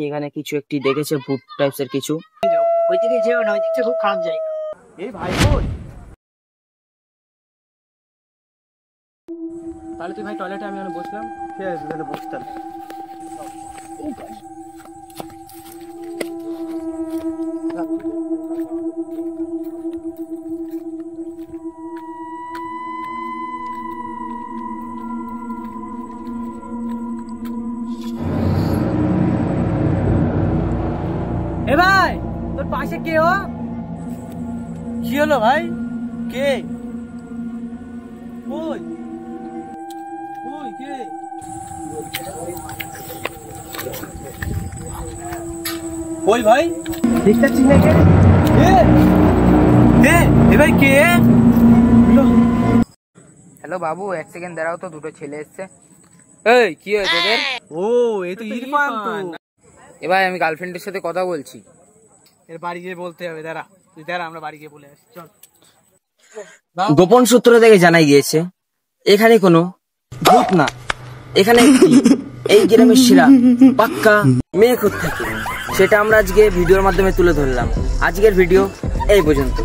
এখানে কিছু একটি দেখেছে ভূত টাইপসের কিছু। ওইদিকে যেও না, ওইদিকটা খুব খারাপ জায়গা। এই ভাই বল, তাহলে তুই ভাই টয়লেটে, আমি ওখানে বসলাম। ঠিক আছে, তাহলে বসতাম। এ ভাই, তোর পাশে কে ও? কি হলো ভাই? কে? ওই ওই কে? ওই ভাই দেখতে চিনে কে? এ ভাই কে? হ্যালো বাবু, এক সেকেন্ড দাঁড়াও তো, দুটো ছেলে এসছে। এই কি হয়েছে তোদের? ও এই তো ইরফান তো। এবার আমি গার্লফ্রেন্ডের সাথে কথা বলছি। এর বাড়ি গিয়ে বলতে হবে, দাঁড়া তুই দাঁড়া, আমরা বাড়ি গিয়ে বলে আসি, চল। গোপন সূত্র থেকে জানা গিয়েছে এখানে কোনো ভূত না, এখানে একটি এই গ্রামের সেরা পাক্কা মেয়ে খুঁত থাকে। সেটা আমরা আজকে ভিডিওর মাধ্যমে তুলে ধরলাম। আজকের ভিডিও এই পর্যন্ত।